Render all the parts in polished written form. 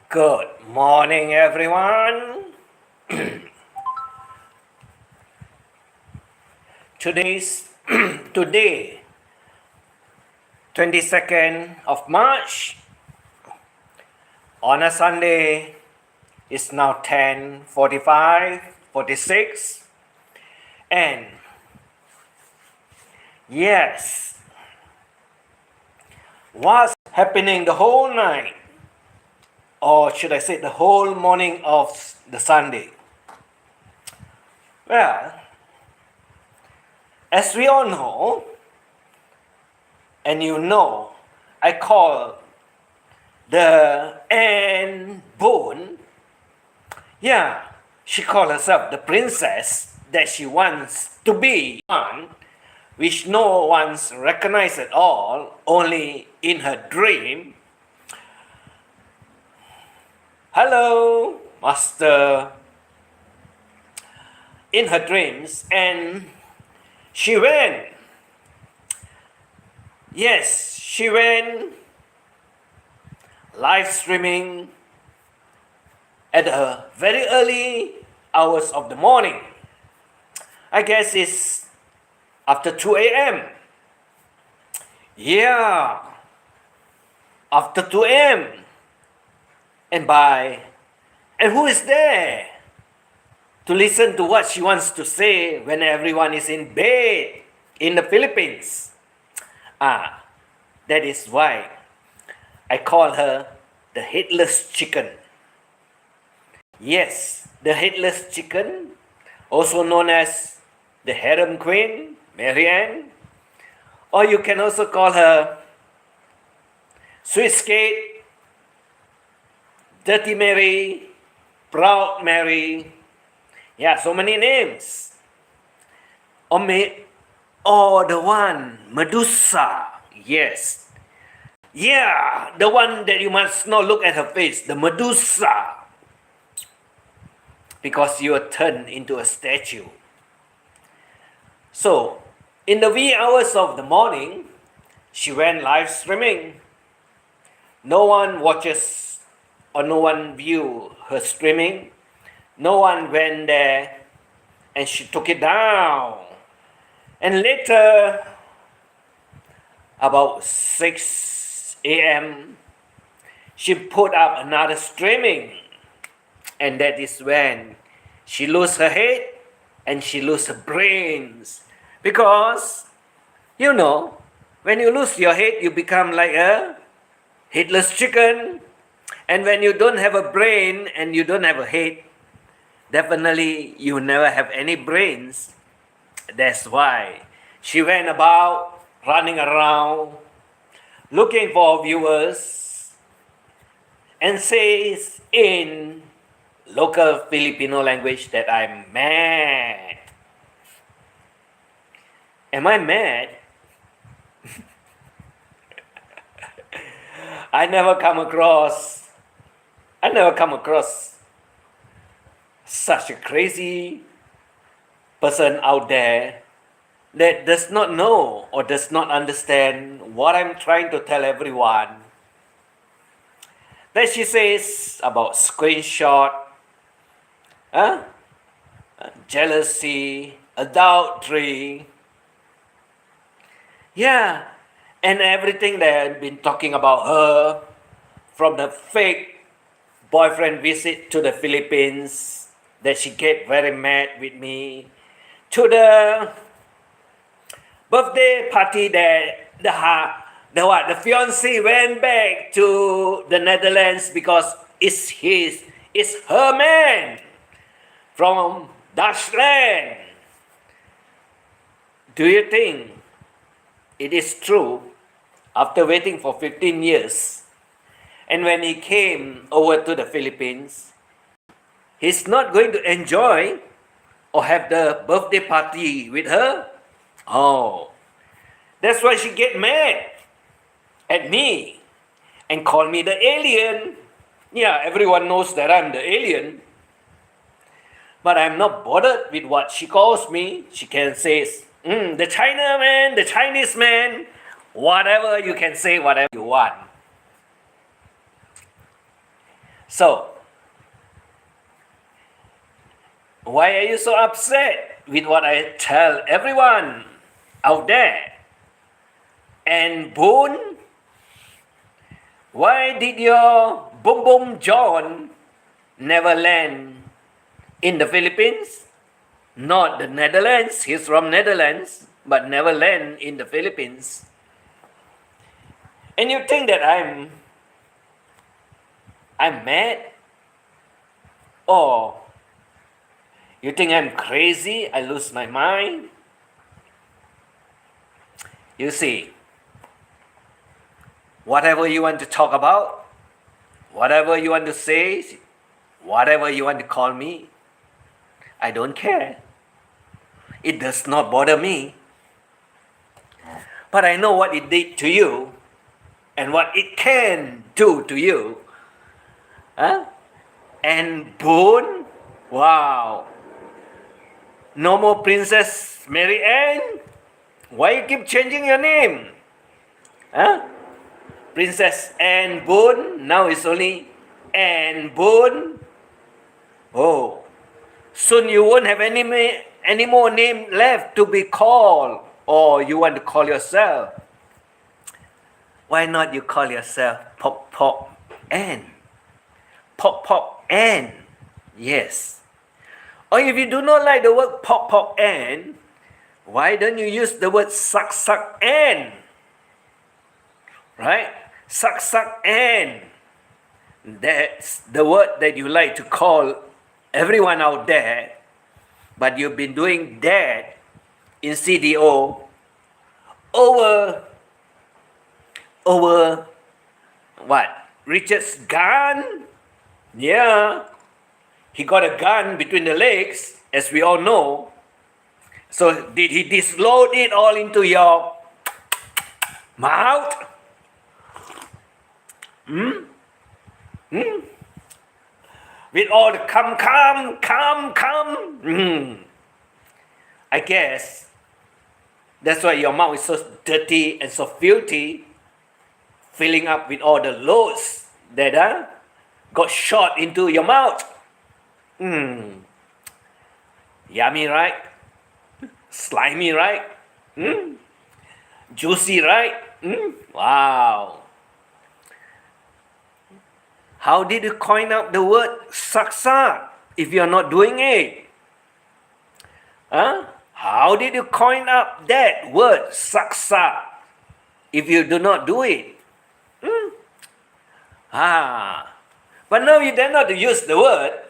Good morning, everyone. Today's today, 22nd of March, on a Sunday, it's now 10:45, 46, and yes, what's happening the whole night, or should I say the whole morning of the Sunday? Well, as we all know, and you know, I call the Anne Boone, she called herself the princess that she wants to be one, which no one's recognized at all, only in her dream. Hello, master. In her dreams, and she went. Yes, she went live streaming at the very early hours of the morning. I guess it's after 2 a.m. Yeah, after 2 a.m. And who is there to listen to what she wants to say when everyone is in bed in the Philippines? That is why I call her the headless chicken. Yes, the headless chicken, also known as the harem queen, Marianne, or you can also call her Sweet Skate, Dirty Mary, Proud Mary. Yeah, so many names. Or the one, Medusa. Yes. Yeah, the one that you must not look at her face, the Medusa. Because you are turned into a statue. So, in the wee hours of the morning, she went live streaming. No one watches or no one view her streaming. No one went there and she took it down. And later, about 6 a.m., she put up another streaming. And that is when she lose her head and she lose her brains. Because, you know, when you lose your head, you become like a headless chicken. And when you don't have a brain and you don't have a head, definitely you never have any brains. That's why she went about running around looking for viewers and says in local Filipino language that I'm mad. Am I mad? I never come across such a crazy person out there that does not know or does not understand what I'm trying to tell everyone. That she says about screenshot, jealousy, adultery, and everything that I've been talking about her, from the fake boyfriend visit to the Philippines that she get very mad with me, to the birthday party that the fiancé went back to the Netherlands because it's her man from Dutchland. Do you think it is true after waiting for 15 years and when he came over to the Philippines, he's not going to enjoy or have the birthday party with her? Oh, that's why she get mad at me and call me the alien. Yeah, everyone knows that I'm the alien. But I'm not bothered with what she calls me. She can say, the China man, the Chinese man, whatever you can say, whatever you want. So, why are you so upset with what I tell everyone out there? And Boone, why did your Boom Boom John never land in the Philippines? Not the Netherlands, he's from Netherlands, but never land in the Philippines. And you think that I'm mad? Or you think I'm crazy? I lose my mind? You see, whatever you want to talk about, whatever you want to say, whatever you want to call me, I don't care. It does not bother me. But I know what it did to you and what it can do to you. Huh? And Boone, wow. No more Princess Mary Ann. Why you keep changing your name? Huh? Princess Anne Boone. Now it's only Anne Boone. Oh, soon you won't have any more name left to be called, or you want to call yourself. Why not you call yourself Pop Pop Ann? Pop Pop Ann. Yes. Or if you do not like the word Pop Pop Ann, why don't you use the word Suck Suck Ann? Right? Suck Suck Ann. That's the word that you like to call everyone out there, but you've been doing that in CDO over what? Richard's gun? Yeah. He got a gun between the legs, as we all know. So did he disload it all into your mouth? With all the come. I guess that's why your mouth is so dirty and so filthy, filling up with all the loads that got shot into your mouth. Yummy, right? Slimy, right? Juicy, right? Wow. How did you coin up the word saksa if you are not doing it? How did you coin up that word saksa if you do not do it? But now you dare not to use the word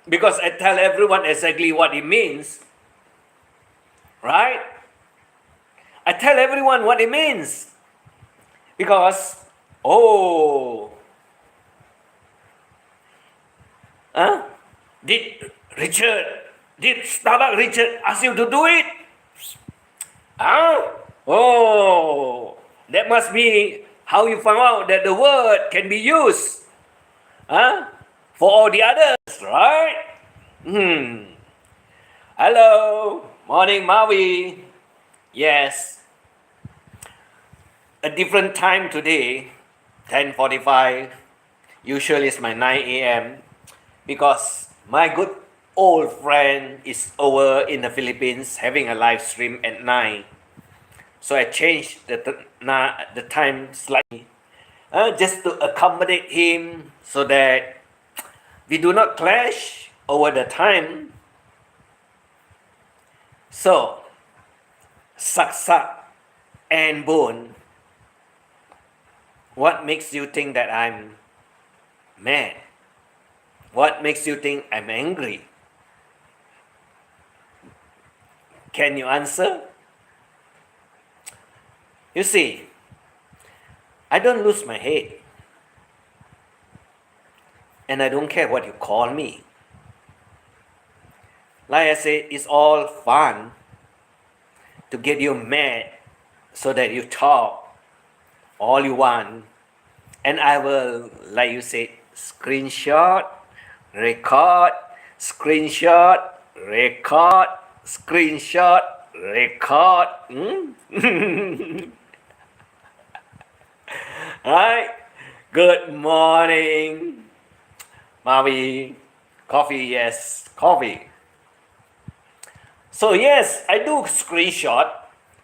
because I tell everyone exactly what it means. Right? I tell everyone what it means. Because, did Starbucks Richard ask you to do it? That must be how you found out that the word can be used for all the others, right? Hello, morning Maui. Yes, a different time today, 10:45. Usually it's my 9 a.m. because my good old friend is over in the Philippines having a live stream at 9. So I changed the time slightly just to accommodate him so that we do not clash over the time. So, Saksa and Boone, what makes you think that I'm mad? What makes you think I'm angry? Can you answer? You see, I don't lose my head. And I don't care what you call me. Like I said, it's all fun to get you mad so that you talk all you want. And I will, like you said, screenshot, record, screenshot, record, screenshot, record. Right? Good morning. Mavi, coffee, yes, coffee. So yes, I do screenshot,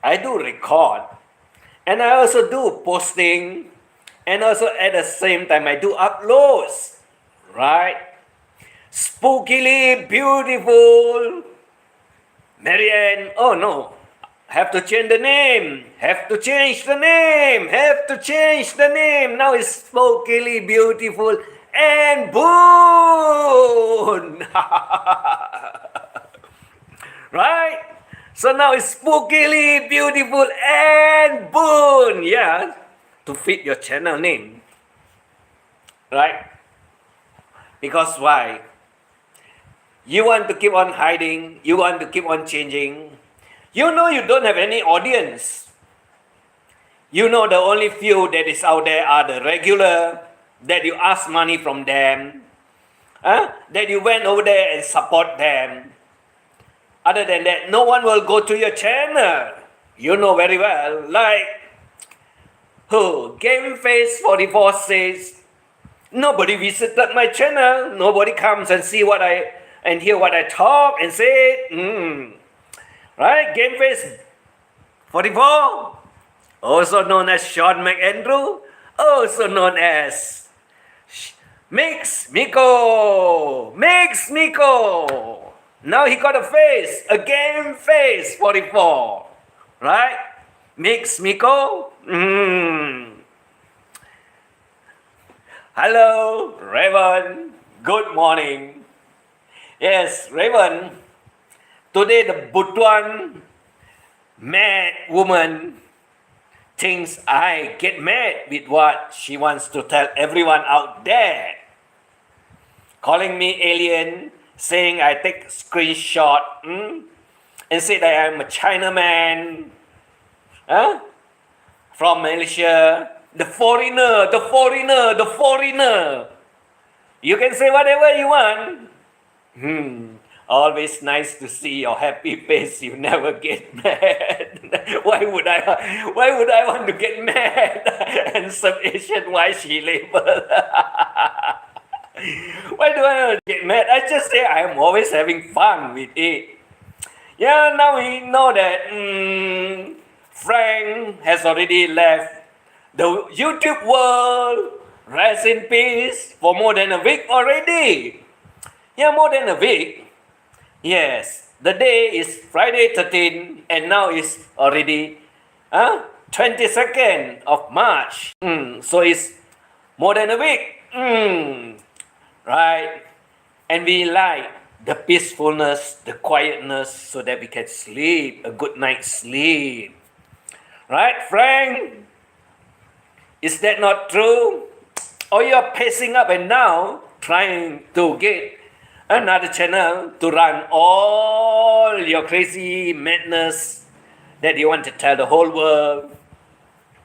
I do record, and I also do posting, and also at the same time I do uploads, right? Spookily beautiful Marianne, oh no, have to change the name, have to change the name, have to change the name. Now it's spookily beautiful and Boone. Right? So now it's spookily beautiful and Boone. Yeah, to fit your channel name. Right? Because why? You want to keep on hiding, you want to keep on changing. You know you don't have any audience. You know the only few that is out there are the regular, that you ask money from them, that you went over there and support them. Other than that, no one will go to your channel. You know very well. Like, GameFace44 says, nobody visited my channel. Nobody comes and see what I and hear what I talk and say. Right? GameFace44, also known as Sean McAndrew, also known as Mix Miko. Now he got a face, a GameFace44, right? Mix Miko. Hello, Raven. Good morning. Yes, Raven. Today the Butuan mad woman thinks I get mad with what she wants to tell everyone out there. Calling me alien, saying I take screenshot, and say that I'm a Chinaman, from Malaysia. The foreigner. You can say whatever you want. Always nice to see your happy face. You never get mad. Why would I want to get mad? And some Asian, why she label? Why do I get mad? I just say I'm always having fun with it. Yeah, now we know that Frank has already left the YouTube world. Rest in peace for more than a week already. Yeah, more than a week. Yes, the day is Friday 13 and now it's already 22nd of March. So it's more than a week. Right? And we like the peacefulness, the quietness, so that we can sleep, a good night's sleep. Right, Frank? Is that not true? Or you're pacing up and down, trying to get another channel to run all your crazy madness that you want to tell the whole world?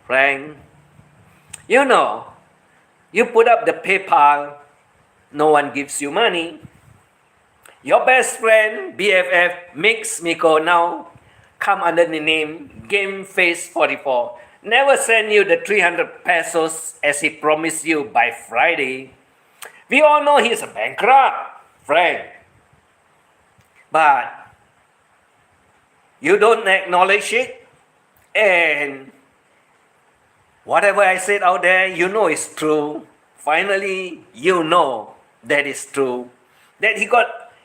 Frank, you know, you put up the PayPal, no one gives you money. Your best friend, BFF, Mix Miko, now come under the name GameFace44. Never send you the 300 pesos as he promised you by Friday. We all know he's a bankrupt, Frank. But you don't acknowledge it, and whatever I said out there, you know it's true. Finally, you know that is true. That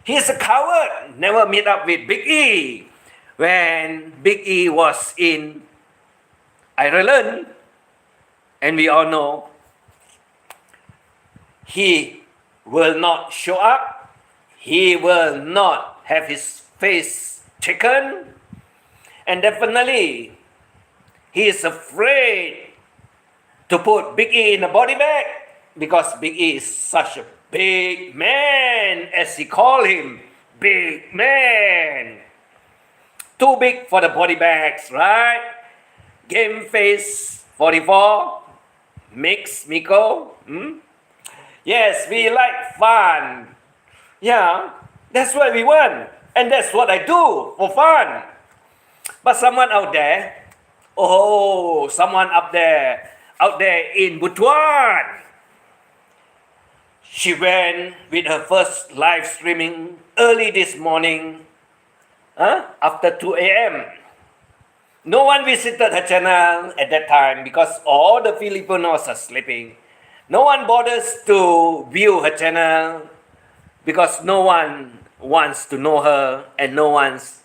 he's a coward, never meet up with Big E. When Big E was in Ireland, and we all know he will not show up, he will not have his face taken, and definitely he is afraid to put Big E in a body bag because Big E is such a big man, as he call him, big man. Too big for the body bags, right? GameFace44, Mix Miko. Yes, we like fun. Yeah, that's what we want. And that's what I do for fun. But someone out there, someone out there in Butuan, She went with her first live streaming early this morning, after 2 a.m. No one visited her channel at that time because all the Filipinos are sleeping. No one bothers to view her channel because no one wants to know her and no one's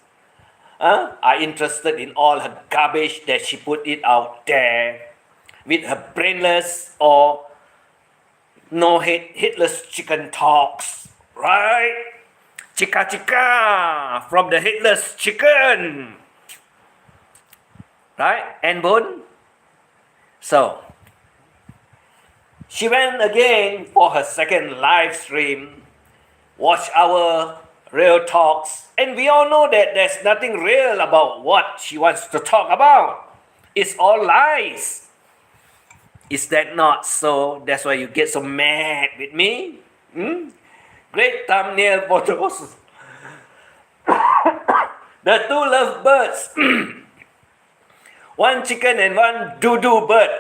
are interested in all her garbage that she put it out there with her brainless or no headless chicken talks, right? Chica chica from the headless chicken, right? And bone. So she went again for her second live stream. Watch our real talks, and we all know that there's nothing real about what she wants to talk about. It's all lies. Is that not so? That's why you get so mad with me? Great thumbnail photos. The two lovebirds. One chicken and one doo-doo bird.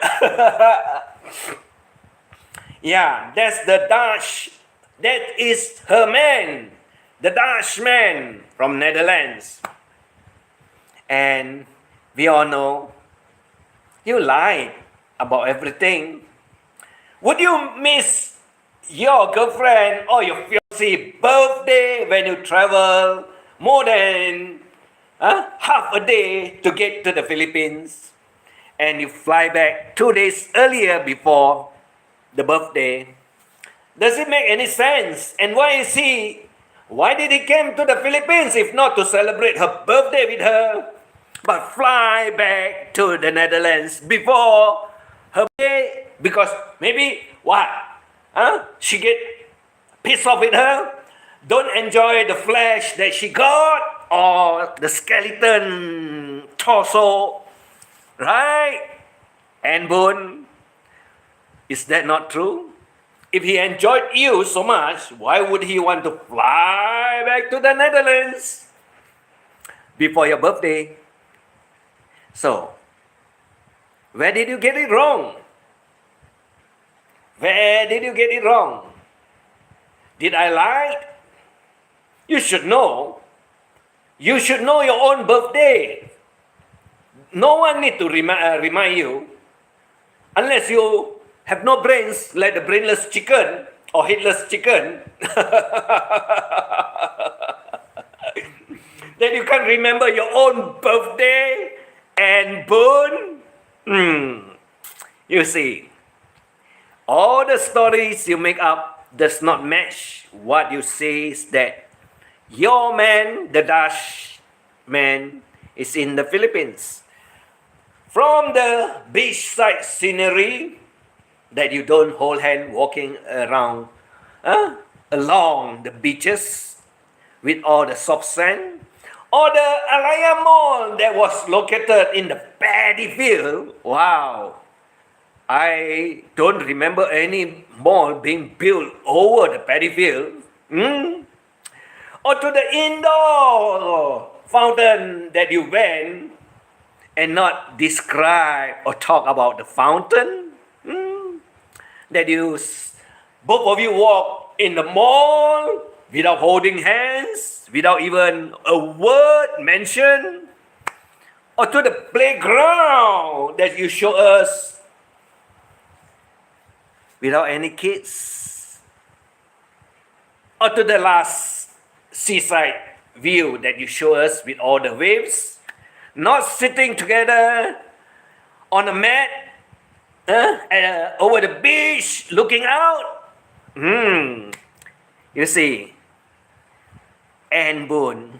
Yeah, that's the Dutch. That is her man. The Dutch man from Netherlands. And we all know you lied about everything. Would you miss your girlfriend or your fiancé birthday when you travel more than half a day to get to the Philippines and you fly back 2 days earlier before the birthday? Does it make any sense? And why did he come to the Philippines if not to celebrate her birthday with her, but fly back to the Netherlands before her birthday? Because maybe what? She get pissed off with her, don't enjoy the flesh that she got or the skeleton torso, right? And bone. Is that not true? If he enjoyed you so much, why would he want to fly back to the Netherlands before your birthday? So, where did you get it wrong? Where did you get it wrong? Did I lie? You should know. You should know your own birthday. No one need to remind you unless you have no brains like the brainless chicken or headless chicken. That you can't remember your own birthday and born. You see, all the stories you make up does not match what you say is that your man, the Dutch man, is in the Philippines. From the beachside scenery that you don't hold hand walking around along the beaches with all the soft sand, or the Alaya Mall that was located in the paddy field. Wow, I don't remember any mall being built over the paddy field. Or to the indoor fountain that you went and not describe or talk about the fountain. That both of you walk in the mall without holding hands, without even a word mentioned, or to the playground that you show us without any kids, or to the last seaside view that you show us with all the waves, not sitting together on a mat over the beach looking out. You see, and Boone,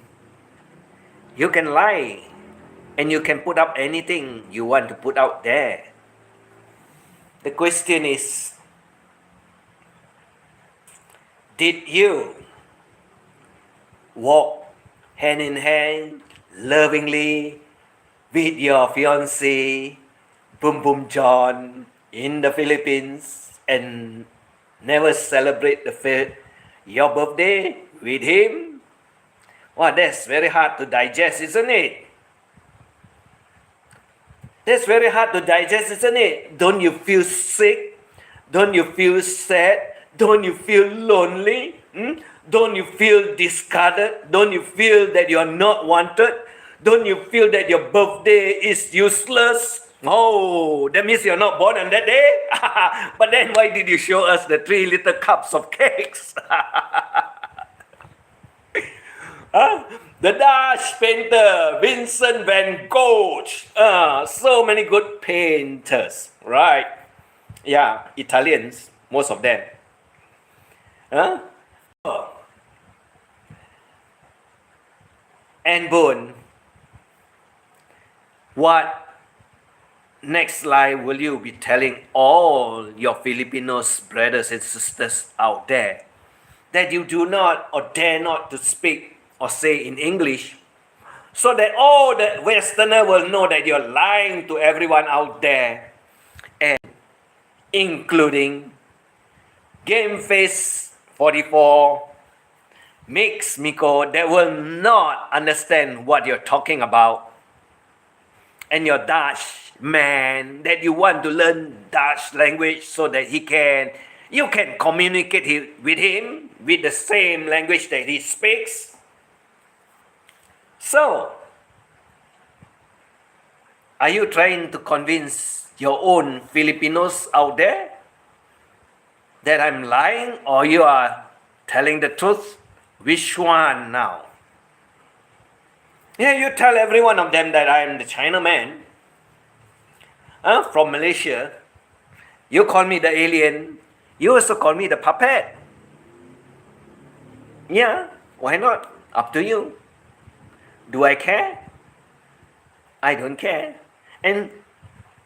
you can lie and you can put up anything you want to put out there. The question is, did you walk hand in hand lovingly with your fiancé Boom Boom John in the Philippines and never celebrate your birthday with him? Well, that's very hard to digest, isn't it? That's very hard to digest, isn't it? Don't you feel sick? Don't you feel sad Don't you feel lonely? Don't you feel discarded? Don't you feel that you're not wanted? Don't you feel that your birthday is useless? Oh, that means you're not born on that day? But then why did you show us the 3 little cups of cakes? The Dutch painter Vincent van Gogh. So many good painters, right? Yeah, Italians, most of them. Huh? And Boone, what next line will you be telling all your Filipinos brothers and sisters out there that you do not or dare not to speak or say in English, so that all the Westerner will know that you're lying to everyone out there, and including Game Face 44, Mix Miko, that will not understand what you're talking about, and your Dutch man that you want to learn Dutch language so that you can communicate with him with the same language that he speaks. So, are you trying to convince your own Filipinos out there that I'm lying, or you are telling the truth? Which one now? Yeah, you tell every one of them that I'm the Chinaman from Malaysia. You call me the alien. You also call me the puppet. Yeah, why not? Up to you. Do I care? I don't care. And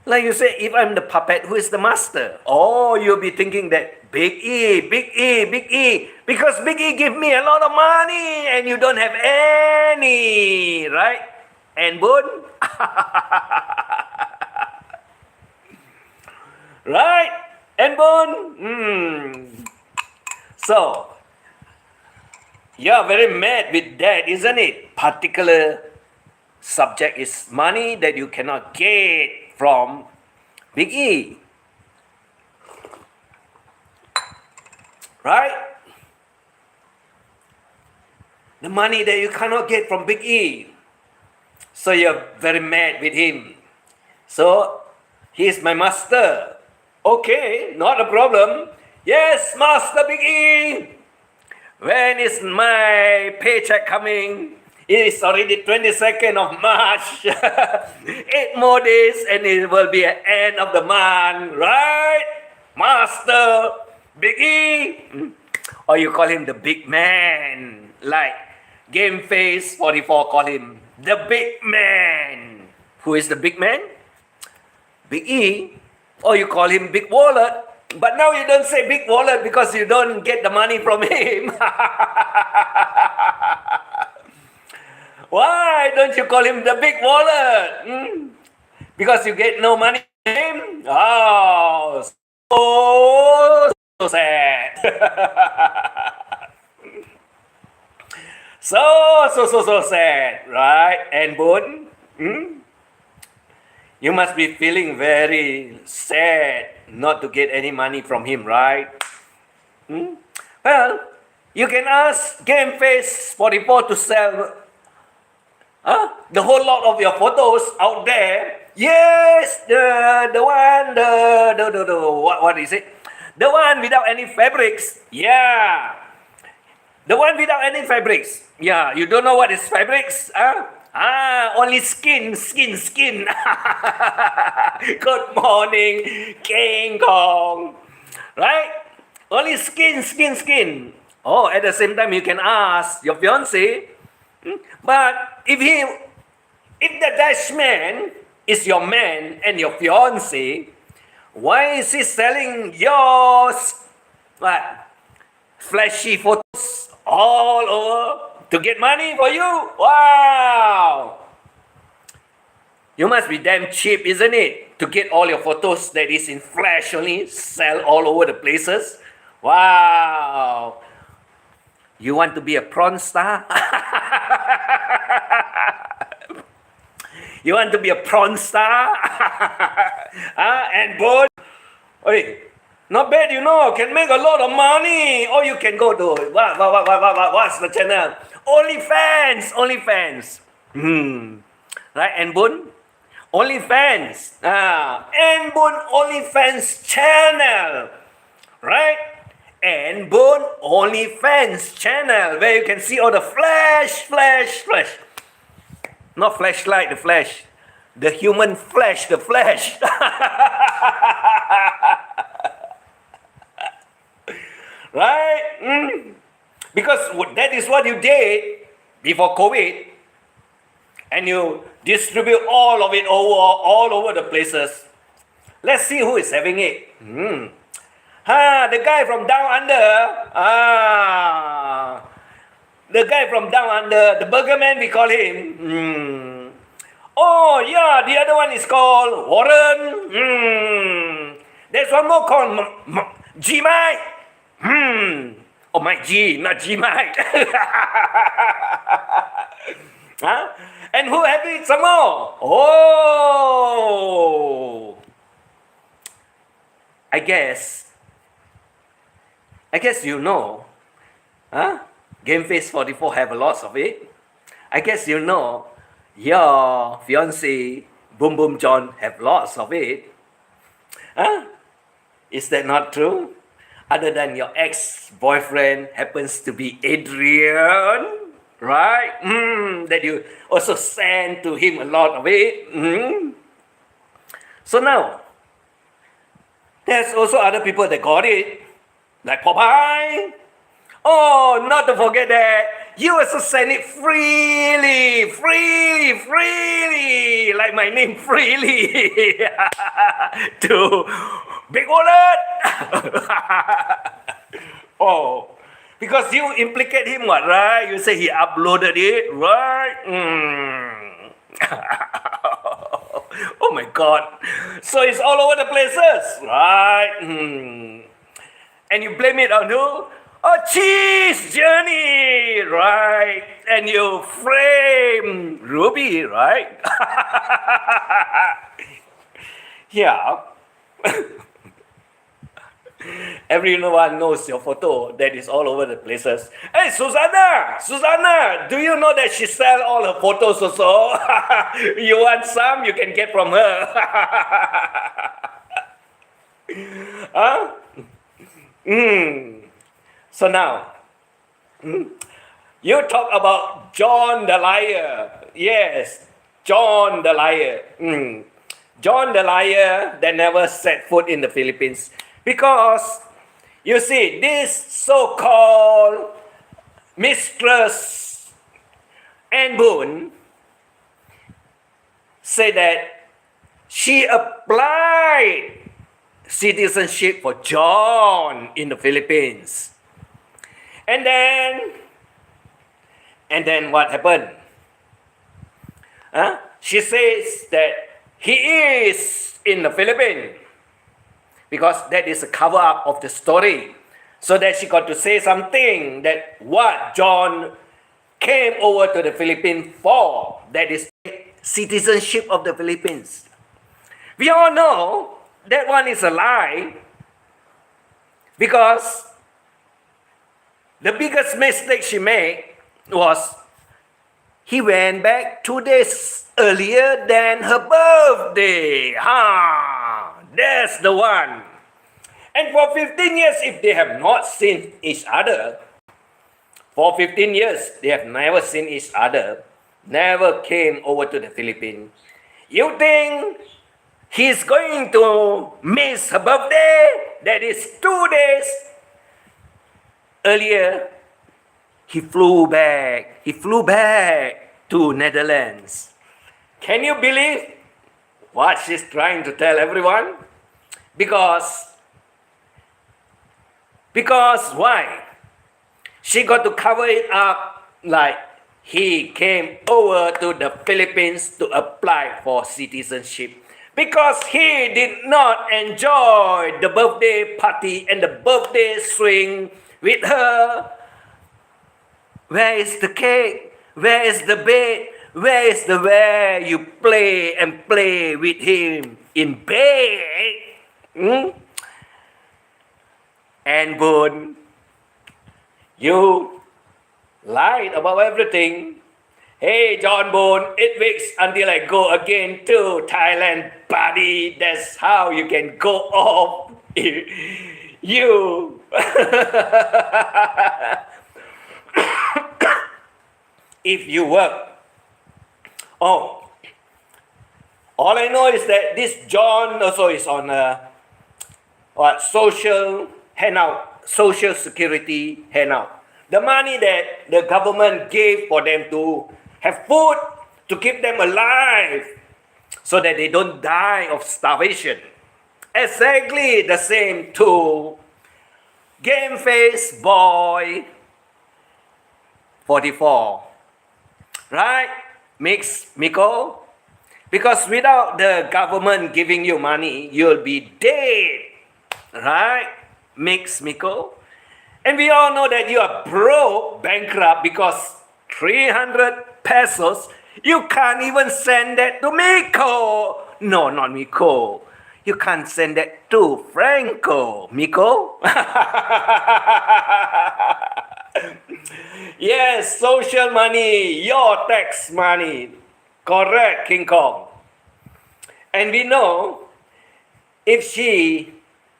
like you say, if I'm the puppet, who is the master? Oh, you'll be thinking that Big E, Big E, Big E, because Big E give me a lot of money and you don't have any, right? And Boone? Right? And Boone? So, you're very mad with that, isn't it? Particular subject is money that you cannot get from Big E. Right? The money that you cannot get from Big E. So you're very mad with him. So, he's my master. Okay, not a problem. Yes, Master Big E. When is my paycheck coming? It is already 22nd of March. 8 more days and it will be the end of the month, right? Master Big E. Or you call him the big man. Like Game Face 44 call him the big man. Who is the big man? Big E. Or you call him Big Wallet. But now you don't say Big Wallet because you don't get the money from him. Why don't you call him the Big Wallet? Because you get no money from him? Oh, so sad. So sad, right? And Boone? You must be feeling very sad not to get any money from him, right? Well, you can ask Game Face 44 to sell the whole lot of your photos out there. Yes, the one, what is it? The one without any fabrics. Yeah. The one without any fabrics. Yeah, you don't know what is fabrics? Only skin. Good morning, King Kong. Right? Only skin. Oh, at the same time, you can ask your fiancé. But if the Dutchman is your man and your fiancé, why is he selling your flashy photos all over to get money for you? Wow! You must be damn cheap, isn't it? To get all your photos that is in flash only, sell all over the places. Wow! You want to be a prawn star? You want to be a prawn star? And Boone? Hey, Not bad, can make a lot of money. Or you can go to, what's the channel? OnlyFans, OnlyFans. Right, and Boon? OnlyFans. And Boon OnlyFans channel. Right? And Boon OnlyFans channel, where you can see all the flash. Not flashlight, the flash. The human flesh, the flesh. Right? Because that is what you did before COVID. And you distribute all of it all over the places. Let's see who is having it. The guy from down under. The guy from down under, the burger man, we call him. Oh, yeah, the other one is called Warren. There's one more called G-Mike. Oh, Mike G, not G-Mike. Huh? And who have it some more? Oh, I guess you know. Huh? Gameface 44 have lots of it. I guess you know your fiancé Boom Boom John have lots of it. Huh? Is that not true? Other than your ex-boyfriend happens to be Adrian, right? That you also send to him a lot of it. So now, there's also other people that got it, like Popeye. Oh, not to forget that you also send it freely, like my name, freely, to Big Wallet. Oh, because you implicate him, what, right? You say he uploaded it, right? Oh my God. So it's all over the places, right? And you blame it on who? Oh, Cheese Journey, right? And you frame Ruby, right? Yeah. Everyone knows your photo. That is all over the places. Hey, Susanna, do you know that she sells all her photos also? You want some? You can get from her. Huh? So now, you talk about John the Liar. Yes, John the Liar. John the Liar that never set foot in the Philippines. Because, you see, this so-called Mistress Anne Boon said that she applied citizenship for John in the Philippines. And then what happened? She says that he is in the Philippines because that is a cover-up of the story. So that she got to say something that what John came over to the Philippines for, that is citizenship of the Philippines. We all know that one is a lie because the biggest mistake she made was he went back 2 days earlier than her birthday. That's the one. And for 15 years, if they have not seen each other, for 15 years, they have never seen each other, never came over to the Philippines. You think he's going to miss her birthday? That is 2 days earlier. He flew back to Netherlands. Can you believe what she's trying to tell everyone? Because why? She got to cover it up like he came over to the Philippines to apply for citizenship. Because he did not enjoy the birthday party and the birthday swing with her. Where is the cake? Where is the bed? Where is the where you play with him in bed? And Boon, you lied about everything. Hey, John Boon, 8 weeks until I go again to Thailand, buddy. That's how you can go off. You. If you work. Oh, all I know is that this John also is on social handout, social security handout. The money that the government gave for them to have food, to keep them alive, so that they don't die of starvation. Exactly the same to Game Face Boy 44. Right? Miko? Because without the government giving you money, you'll be dead. Right? Miko? And we all know that you are broke, bankrupt, because 300 pesos, you can't even send that to Miko. No, not Miko. You can't send that to Franco. Miko? Yes, social money, your tax money. Correct, King Kong. And we know if she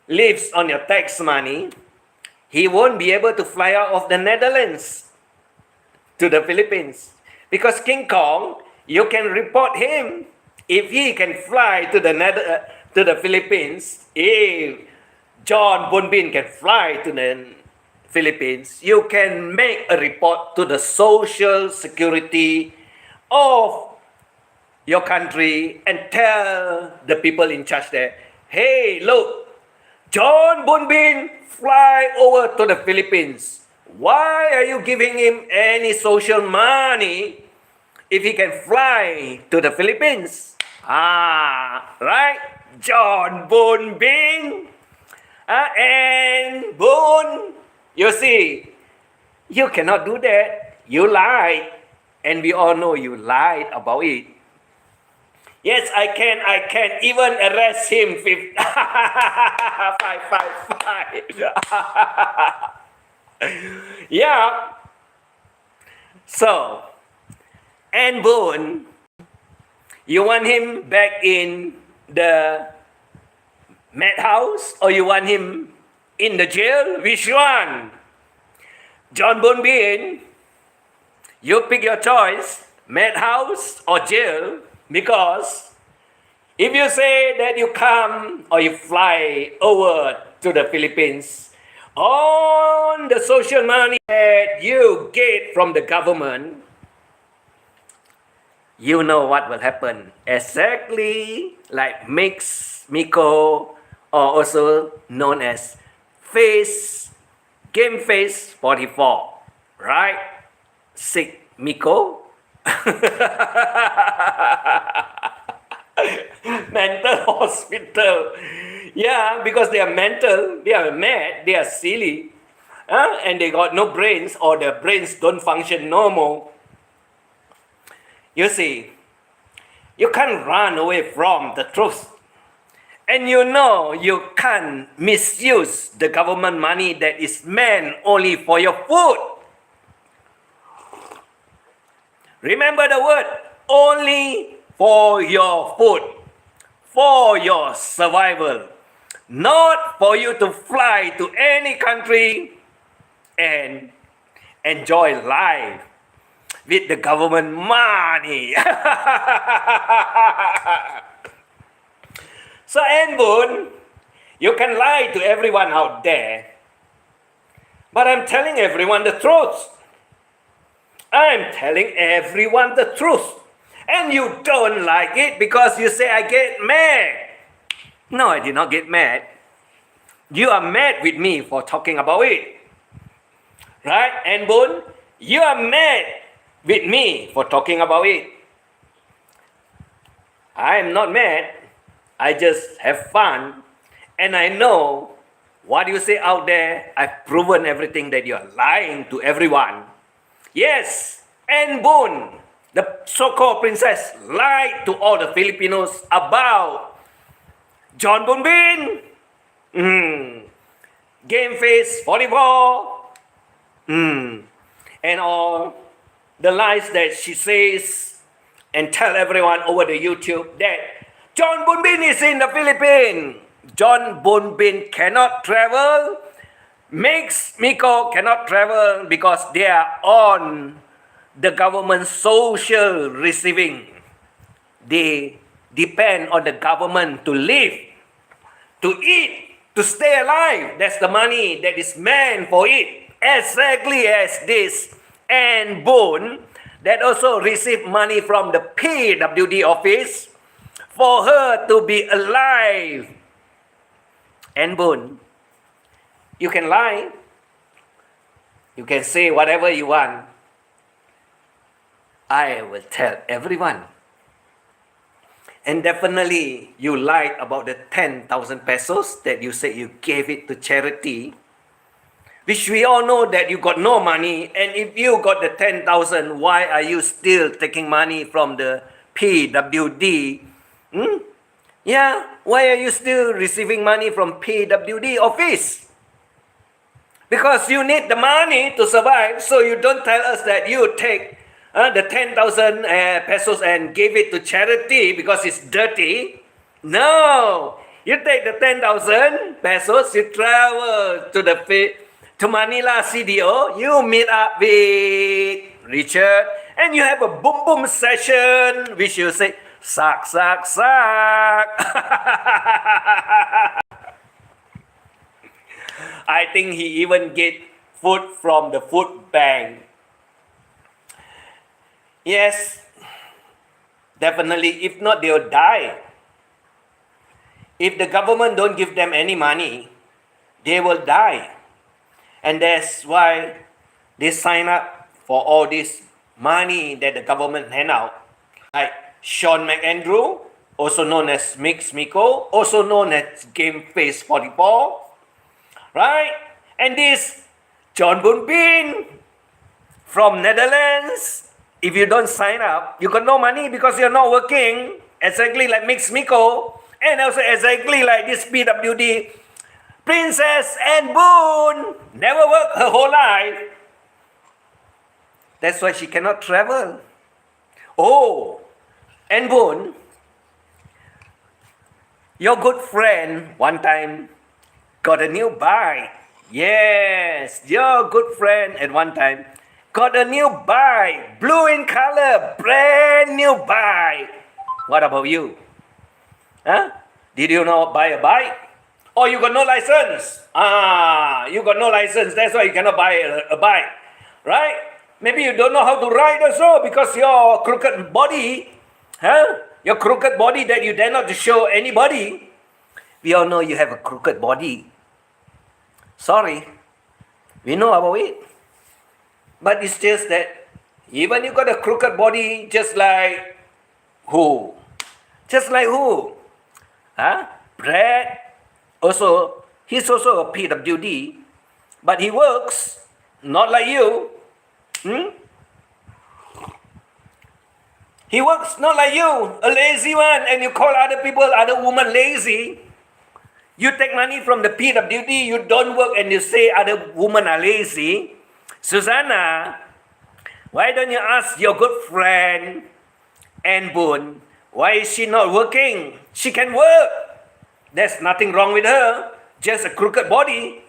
lives on your tax money, he won't be able to fly out of the Netherlands to the Philippines. Because King Kong, you can report him if he can fly to the Philippines. If John Boon Bin can fly to the Philippines, you can make a report to the Social Security of your country and tell the people in charge there, hey, look, John Boon Bin fly over to the Philippines. Why are you giving him any social money if he can fly to the Philippines? Right? John Boon Bin and Boon. You see, you cannot do that. You lied. And we all know you lied about it. Yes, I can even arrest him. 555. Yeah. So, and Boon, you want him back in the madhouse or you want him in the jail? Which one? John Boon Bin, you pick your choice, madhouse or jail, because if you say that you come or you fly over to the Philippines on the social money that you get from the government, you know what will happen. Exactly like Miko, or also known as Game Face 44, right? Sick Miko. Mental hospital. Yeah, because they are mental, they are mad, they are silly, and they got no brains, or their brains don't function normal. You see, you can't run away from the truth. And you know you can't misuse the government money that is meant only for your food. Remember the word, only for your food, for your survival, not for you to fly to any country and enjoy life with the government money. So, Boon, you can lie to everyone out there, but I'm telling everyone the truth. I'm telling everyone the truth. And you don't like it because you say I get mad. No, I did not get mad. You are mad with me for talking about it. Right? And Boon, you are mad with me for talking about it. I am not mad. I just have fun. And I know what you say out there. I've proven everything that you are lying to everyone. Yes, and Boon, the so-called princess, lied to all the Filipinos about John Boon Bin. Game Face 44, and all the lies that she says and tell everyone over the YouTube that John Boon Bin is in the Philippines. John Boon Bin cannot travel. Mix Miko cannot travel because they are on the government social receiving. They depend on the government to live, to eat, to stay alive. That's the money that is meant for it. Exactly as this Anne Boon that also received money from the PWD office for her to be alive. Anne Boon, you can lie. You can say whatever you want. I will tell everyone. And definitely you lied about the 10,000 pesos that you said you gave it to charity, which we all know that you got no money. And if you got the 10,000, why are you still taking money from the PWD? Yeah, why are you still receiving money from PWD office? Because you need the money to survive, so you don't tell us that you take the 10,000 pesos and give it to charity because it's dirty. No, you take the 10,000 pesos, you travel to Manila CDO, you meet up with Richard, and you have a boom boom session, which you say, suck, suck, suck. I think he even get food from the food bank. Yes, definitely. If not, they'll die. If the government don't give them any money, they will die. And that's why they sign up for all this money that the government hand out. Like Sean McAndrew, also known as Mix Miko, also known as Game Face 44. Right? And this John Boon Bin from Netherlands. If you don't sign up, you got no money because you're not working. Exactly like Mix Miko. And also exactly like this PWD Princess Anne Boon. Never worked her whole life. That's why she cannot travel. Oh, Anne Boon, your good friend one time got a new bike. Yes, your good friend at one time got a new bike, blue in color, brand new bike. What about you? Huh? Did you not buy a bike? Or you got no license? You got no license, that's why you cannot buy a bike. Right? Maybe you don't know how to ride also because your crooked body, your crooked body that you dare not to show anybody. We all know you have a crooked body. Sorry, we know about it. But it's just that even you got a crooked body, just like who? Just like who? Brad, also, he's also a PWD, but he works, not like you. He works not like you, a lazy one, and you call other people, other women lazy. You take money from the PWD, you don't work, and you say other women are lazy. Susanna, why don't you ask your good friend, Anne Boon, why is she not working? She can work. There's nothing wrong with her, just a crooked body.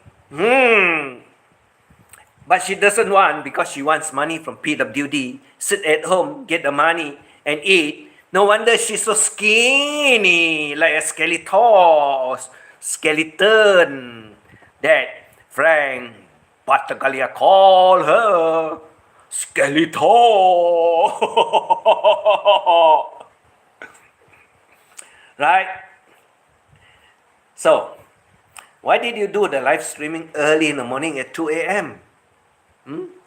But she doesn't want because she wants money from PWD. Sit at home, get the money, and eat. No wonder she's so skinny, like a skeleton that Frank Battaglia call her skeleton. Right? So, why did you do the live streaming early in the morning at 2 a.m.?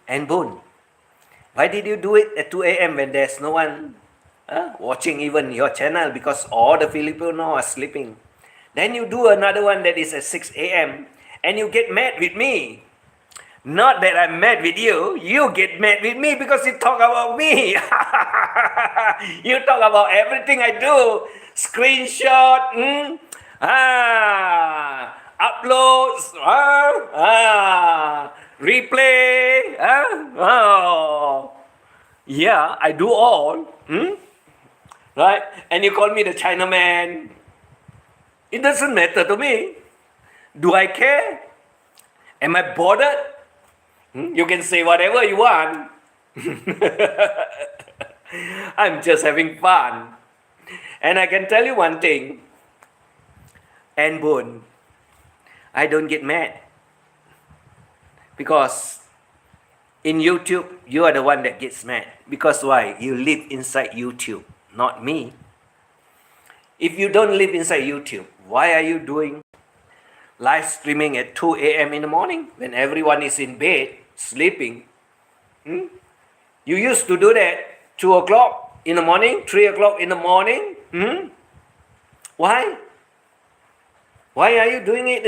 Anne Boon, why did you do it at 2 a.m. when there's no one watching even your channel because all the Filipino are sleeping? Then you do another one that is at 6 a.m. and you get mad with me. Not that I'm mad with you, you get mad with me because you talk about me. You talk about everything I do. Screenshot. uploads, replay, oh, yeah, I do all, right? And you call me the Chinaman. It doesn't matter to me. Do I care? Am I bothered? You can say whatever you want. I'm just having fun. And I can tell you one thing, Ann Boon, I don't get mad. Because in YouTube, you are the one that gets mad. Because why? You live inside YouTube, not me. If you don't live inside YouTube, why are you doing live streaming at 2 a.m. in the morning when everyone is in bed, sleeping? You used to do that 2 o'clock in the morning, 3 o'clock in the morning. Why? Why are you doing it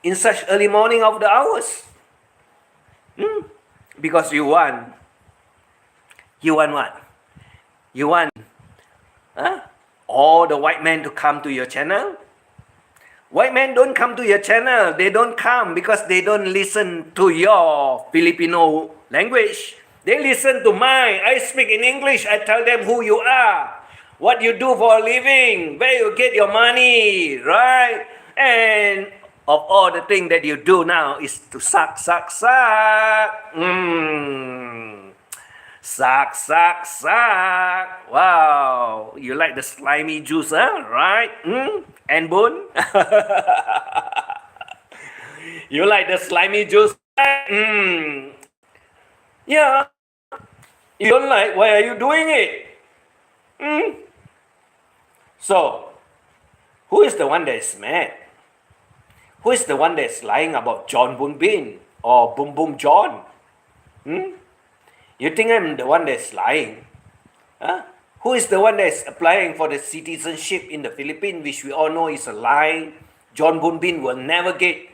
in such early morning of the hours? Because you want what? You want all the white men to come to your channel? White men don't come to your channel. They don't come because they don't listen to your Filipino language. They listen to mine. I speak in English. I tell them who you are, what you do for a living, where you get your money, right? And of all the things that you do now is to suck. Suck. Wow. You like the slimy juice, huh? Right? Ann Boon? You like the slimy juice? Yeah. You don't like, why are you doing it? So, who is the one that is mad? Who is the one that is lying about John Boon Bin or Boom Boom John? You think I'm the one that is lying? Who is the one that is applying for the citizenship in the Philippines, which we all know is a lie? John Boon Bin will never get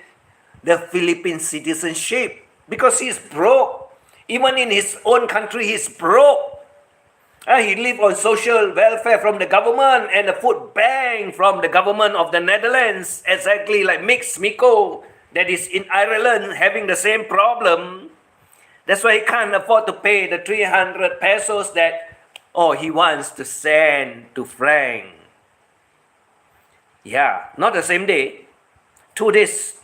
the Philippine citizenship because he's broke. Even in his own country, he's broke. He lives on social welfare from the government and the food bank from the government of the Netherlands, exactly like Miko that is in Ireland having the same problem. That's why he can't afford to pay the 300 pesos that he wants to send to Frank. Yeah, not the same day. 2 days.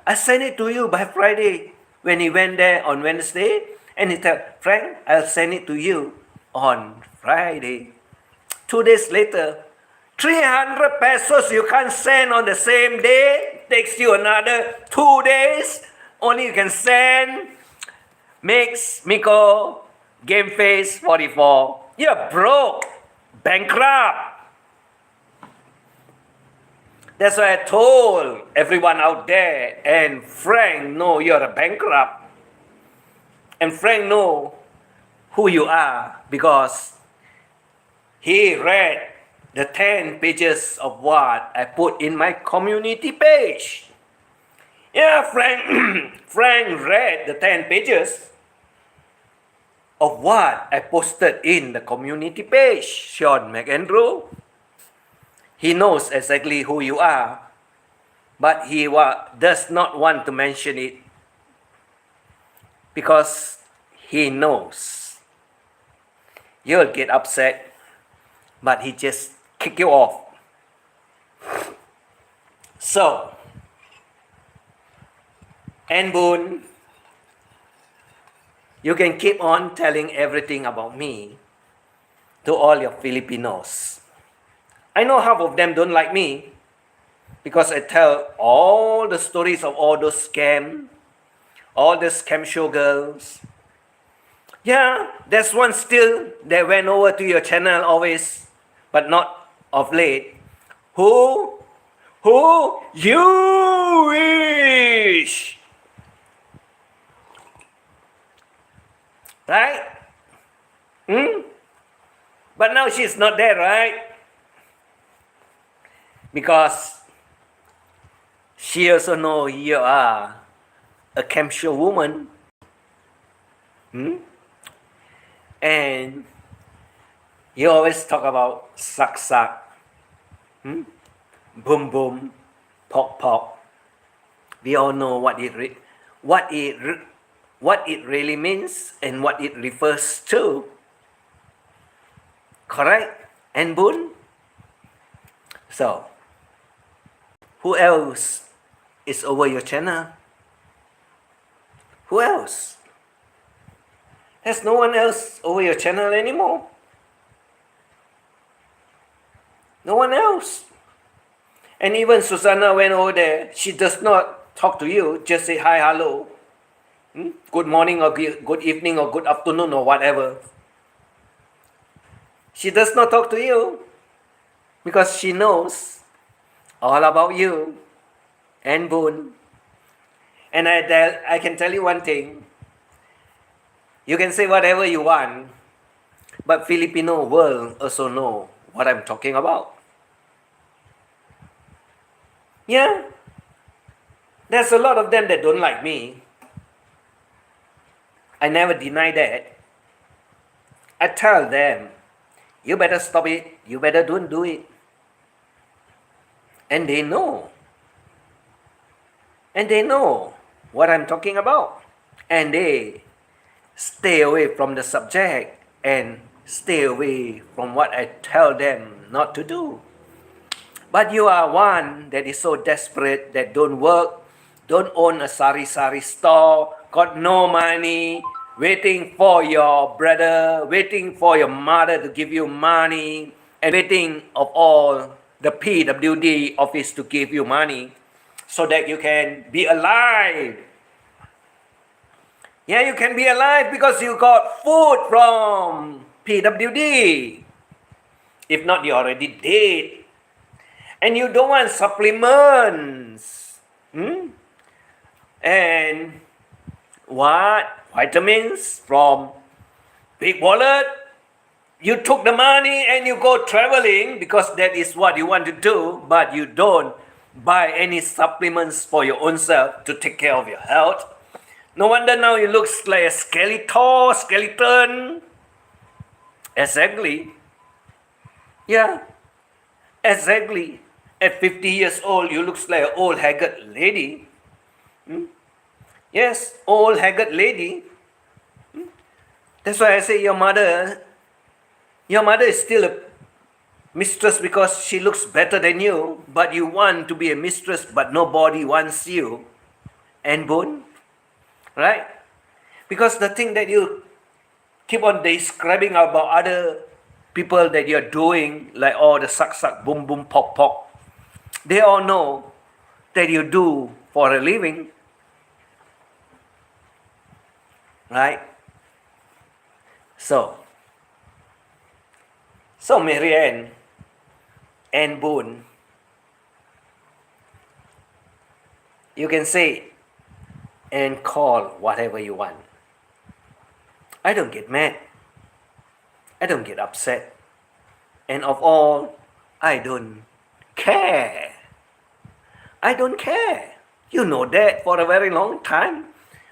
I send it to you by Friday. When he went there on Wednesday, and he said, Frank, I'll send it to you on Friday. 2 days later, 300 pesos you can't send on the same day. Takes you another 2 days. Only you can send. Makes Miko Game Face 44. You're broke. Bankrupt. That's why I told everyone out there, and Frank know you're a bankrupt. And Frank know who you are because he read the 10 pages of what I put in my community page. Yeah, Frank read the 10 pages of what I posted in the community page, Sean McAndrew. He knows exactly who you are, but he does not want to mention it because he knows you'll get upset, but he just kick you off. So, Ann Boon, you can keep on telling everything about me to all your Filipinos. I know half of them don't like me because I tell all the stories of all those scams, all the scam show girls. Yeah, there's one still that went over to your channel always, but not of late. Who you wish. Right? But now she's not there, right? Because she also know you are a camshaw woman. And you always talk about suck, boom, boom, pok, We all know what it really means and what it refers to. Correct? And Boon? So, who else is over your channel? Who else? There's no one else over your channel anymore. No one else. And even Susanna went over there. She does not talk to you. Just say hi, hello. Good morning or good evening or good afternoon or whatever. She does not talk to you because she knows all about you and Boon. And I can tell you one thing. You can say whatever you want, but Filipino world also know what I'm talking about. Yeah, there's a lot of them that don't like me. I never deny that. I tell them, you better stop it, you better don't do it. And they know. And they know what I'm talking about. And they stay away from the subject and stay away from what I tell them not to do. But you are one that is so desperate that don't work, don't own a sari store, got no money, waiting for your brother, waiting for your mother to give you money, and waiting of all the PWD office to give you money so that you can be alive. Yeah, you can be alive because you got food from PWD. If not, you're already dead. And you don't want supplements. And what? Vitamins from Big Wallet. You took the money and you go traveling because that is what you want to do, but you don't buy any supplements for your own self to take care of your health. No wonder now you look like a skeleton. Exactly. Yeah. Exactly. At 50 years old, you look like an old haggard lady. Yes, old haggard lady. That's why I say your mother is still a mistress because she looks better than you, but you want to be a mistress, but nobody wants you. And Boon, right? Because the thing that you keep on describing about other people that you're doing, like all the suck, boom, boom, pop, pop, they all know that you do for a living. Right? So Marianne and Boon, you can say and call whatever you want. I don't get mad. I don't get upset. And of all, I don't care. I don't care. You know that for a very long time.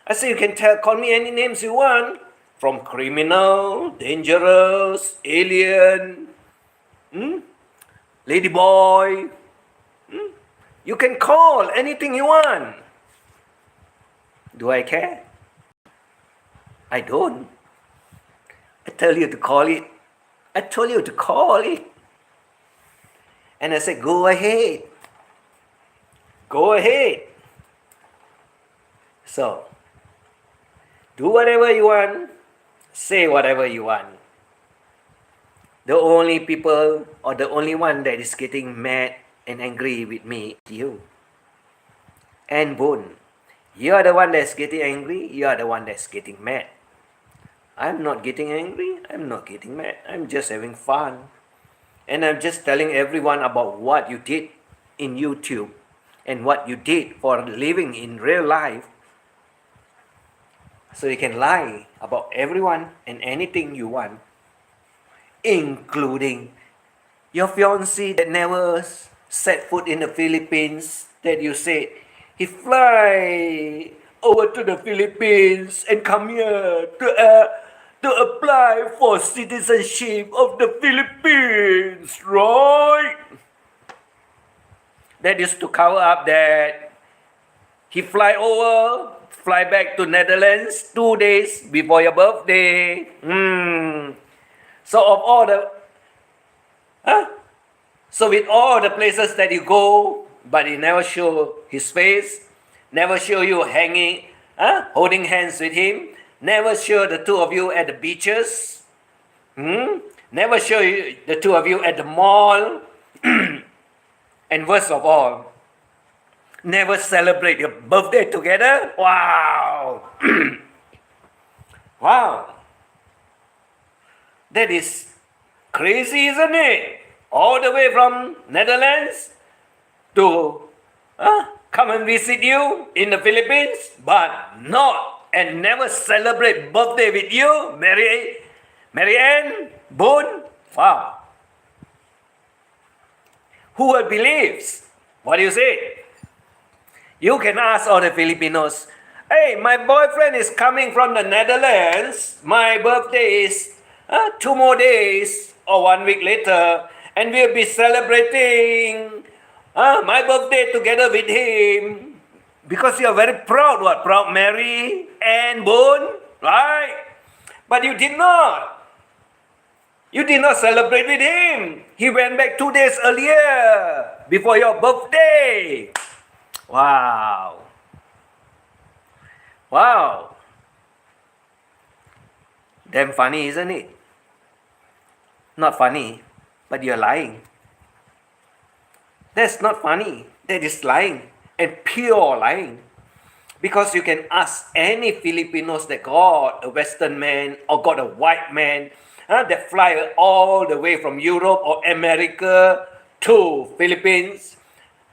I say you can call me any names you want. From criminal, dangerous, alien, lady boy. You can call anything you want. Do I care? I don't. I tell you to call it. I told you to call it. And I said, go ahead. Go ahead. So, do whatever you want. Say whatever you want. The only people or the only one that is getting mad and angry with me is you. And Boon, you are the one that's getting angry. You are the one that's getting mad. I'm not getting angry. I'm not getting mad. I'm just having fun. And I'm just telling everyone about what you did in YouTube and what you did for living in real life. So you can lie about everyone and anything you want, including your fiancé that never set foot in the Philippines, that you said he fly over to the Philippines and come here to apply for citizenship of the Philippines, right? That is to cover up that he fly back to Netherlands 2 days before your birthday. So of all the, so with all the places that you go, but he never show his face, never show you hanging, holding hands with him, never show the two of you at the beaches, never show you, the two of you at the mall, and worst of all, never celebrate your birthday together. Wow. Wow. That is crazy, isn't it? All the way from Netherlands to come and visit you in the Philippines, but not and never celebrate birthday with you, Mary Ann Boone. Wow. Who will believe? What do you say? You can ask all the Filipinos, hey, my boyfriend is coming from the Netherlands. My birthday is 2 more days or 1 week later, and we'll be celebrating my birthday together with him. Because you're very proud, what? Proud Mary Ann Boone, right? But you did not. You did not celebrate with him. He went back 2 days earlier, before your birthday. Wow. Wow. Damn funny, isn't it? Not funny, but you're lying. That's not funny. That is lying, and pure lying. Because you can ask any Filipinos that got a Western man or got a white man that fly all the way from Europe or America to Philippines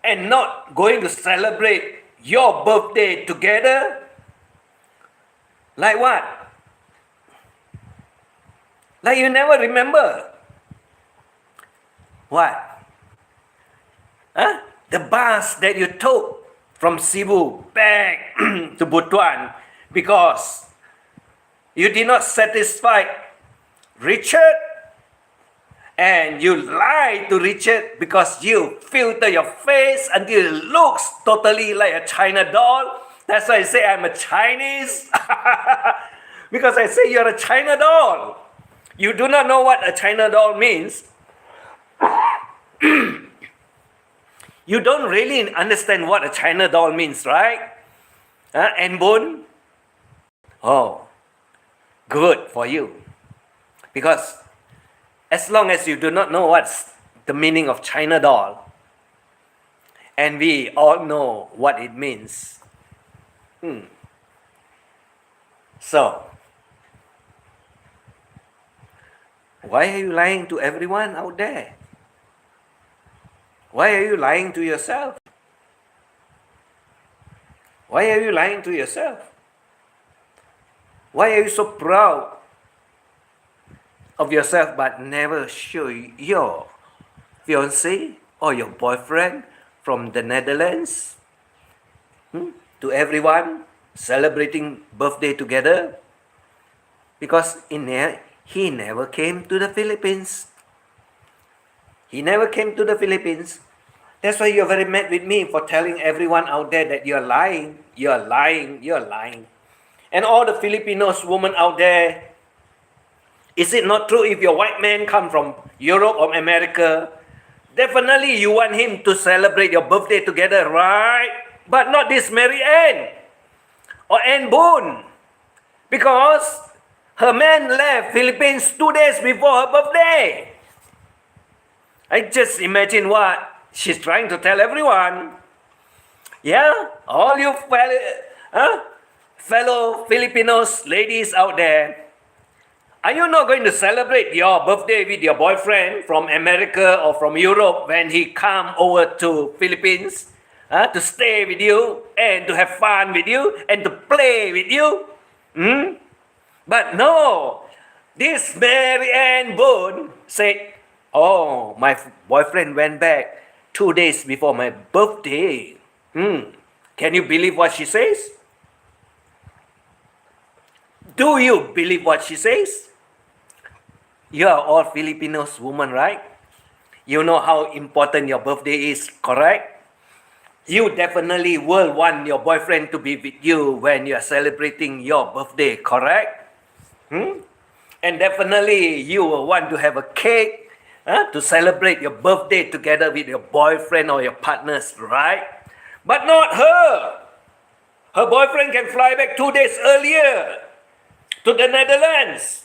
and not going to celebrate your birthday together. Like what? Like you never remember. What? The bus that you took from Cebu back to Butuan because you did not satisfy Richard, and you lied to Richard because you filter your face until it looks totally like a China doll. That's why I say I'm a Chinese. Because I say you're a China doll. You do not know what a China doll means. You don't really understand what a China doll means, right? Ann Boone? Oh, good for you. Because as long as you do not know what's the meaning of China doll, and we all know what it means. So, why are you lying to everyone out there? Why are you lying to yourself? Why are you lying to yourself? Why are you so proud of yourself but never show your fiancé or your boyfriend from the Netherlands to everyone celebrating birthday together? Because he never came to the Philippines. He never came to the Philippines. That's why you're very mad with me for telling everyone out there that you're lying. You're lying. You're lying. And all the Filipinos women out there, is it not true if your white man come from Europe or America, definitely you want him to celebrate your birthday together, right? But not this Mary Ann or Ann Boone. Because her man left Philippines 2 days before her birthday. I just imagine what she's trying to tell everyone. Yeah, all you fellow Filipinos ladies out there, are you not going to celebrate your birthday with your boyfriend from America or from Europe when he come over to Philippines to stay with you and to have fun with you and to play with you? But no, this Mary Ann Boone said, oh, my boyfriend went back 2 days before my birthday. Can you believe what she says? Do you believe what she says? You are all Filipinos women, right? You know how important your birthday is, correct? You definitely will want your boyfriend to be with you when you are celebrating your birthday, correct? And definitely you will want to have a cake to celebrate your birthday together with your boyfriend or your partners, right? But not her. Her boyfriend can fly back 2 days earlier to the Netherlands.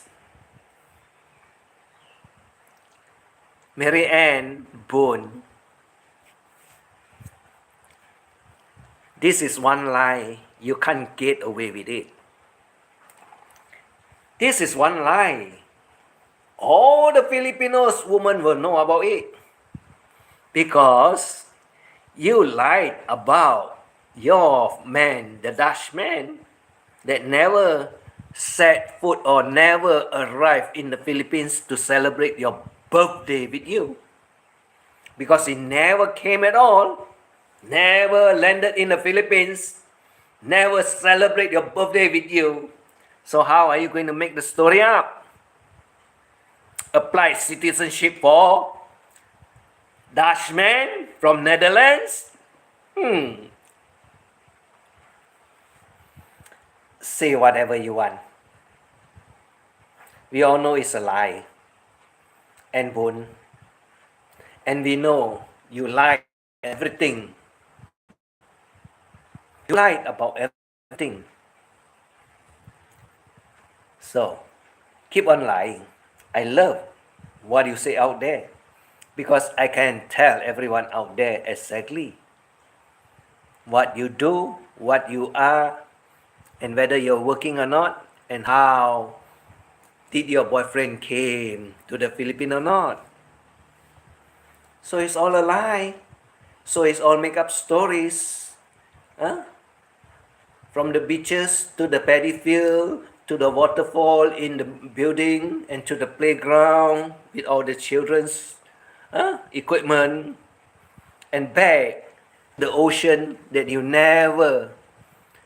Mary Ann Boone. This is one lie. You can't get away with it. This is one lie. All the Filipinos women will know about it. Because you lied about your man, the Dutch man, that never set foot or never arrived in the Philippines to celebrate your birthday with you. Because he never came at all, never landed in the Philippines, never celebrate your birthday with you. So how are you going to make the story up? Apply citizenship for Dutchman from Netherlands? Say whatever you want. We all know it's a lie. And Boone. And we know you lied everything. You lied about everything. So, keep on lying. I love what you say out there. Because I can tell everyone out there exactly what you do, what you are, and whether you're working or not, and how did your boyfriend came to the Philippines or not. So it's all a lie. So it's all make up stories. Huh? From the beaches to the paddy field, to the waterfall in the building, and to the playground with all the children's equipment, and back the ocean that you never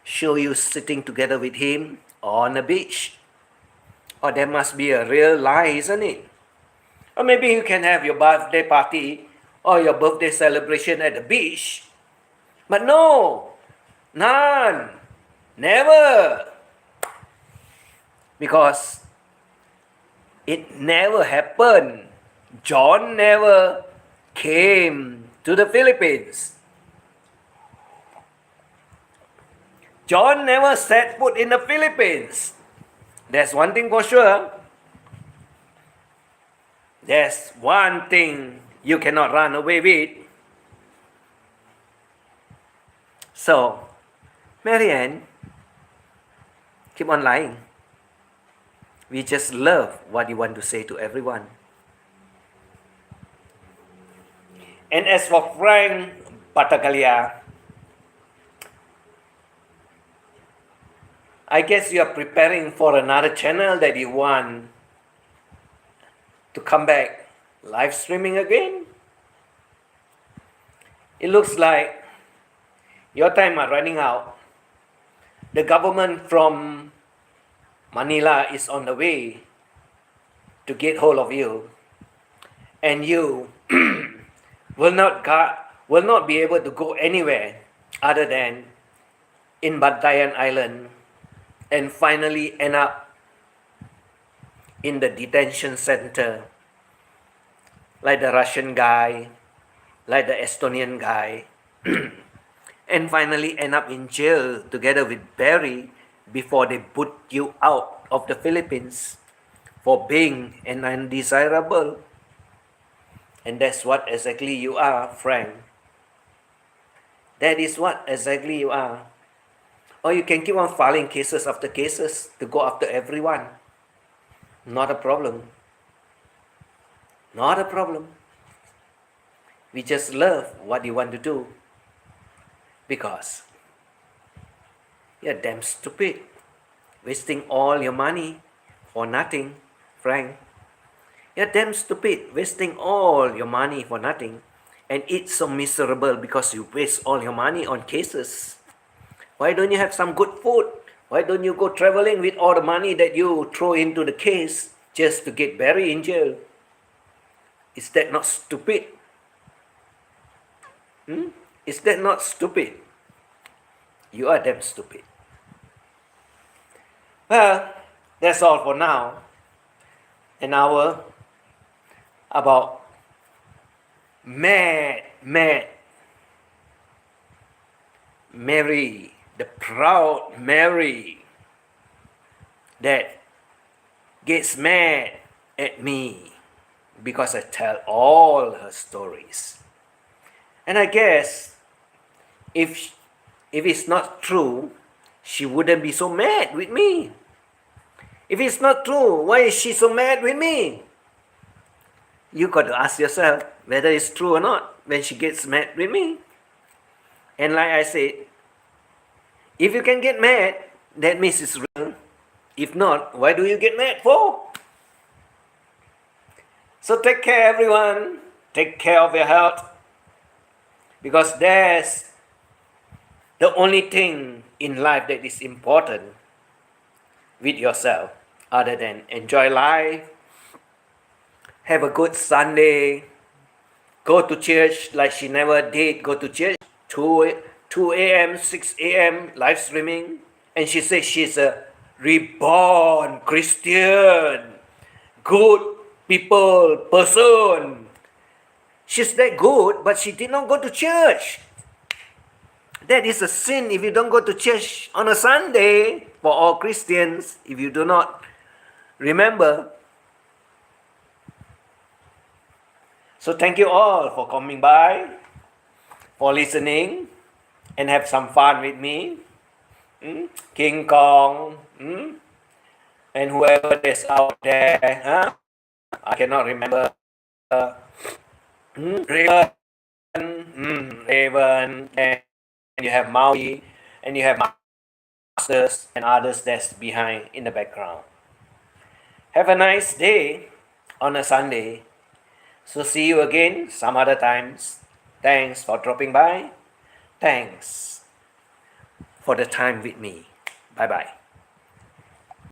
show you sitting together with him on a beach. Or there must be a real lie, isn't it? Or maybe you can have your birthday party or your birthday celebration at the beach. But no, none, never. Because it never happened. John never came to the Philippines. John never set foot in the Philippines. That's one thing for sure. There's one thing you cannot run away with. So, Mary Ann, keep on lying. We just love what you want to say to everyone. And as for Frank Battaglia, I guess you are preparing for another channel that you want to come back live streaming again. It looks like your time are running out. The government from Manila is on the way to get hold of you, and you will not be able to go anywhere other than in Bantayan Island, and finally end up in the detention center, like the Russian guy, like the Estonian guy, and finally end up in jail together with Barry before they put you out of the Philippines for being an undesirable. And that's what exactly you are, Frank. That is what exactly you are. Or you can keep on filing cases after cases to go after everyone. Not a problem. Not a problem. We just love what you want to do. Because you're damn stupid. Wasting all your money for nothing, Frank. You're damn stupid. Wasting all your money for nothing. And it's so miserable because you waste all your money on cases. Why don't you have some good food? Why don't you go traveling with all the money that you throw into the case just to get buried in jail? Is that not stupid? Is that not stupid? You are damn stupid. Well, that's all for now. An hour about mad Mary, the proud Mary that gets mad at me because I tell all her stories. And I guess if it's not true, she wouldn't be so mad with me. If it's not true, why is she so mad with me? You got to ask yourself whether it's true or not when she gets mad with me. And like I said, if you can get mad, that means it's real. If not, why do you get mad for? So take care, everyone. Take care of your health. Because that's the only thing in life that is important with yourself, other than enjoy life, have a good Sunday, go to church like she never did go to church, 2 a.m., 6 a.m. live streaming, and she says she's a reborn Christian, good person. She's that good, but she did not go to church. That is a sin if you don't go to church on a Sunday for all Christians, if you do not remember. So thank you all for coming by, for listening, and have some fun with me. King Kong, and whoever is out there, I cannot remember. Raven, and you have Maui, and you have Masters and others that's behind in the background. Have a nice day on a Sunday. So see you again some other times. Thanks for dropping by. Thanks for the time with me. Bye bye.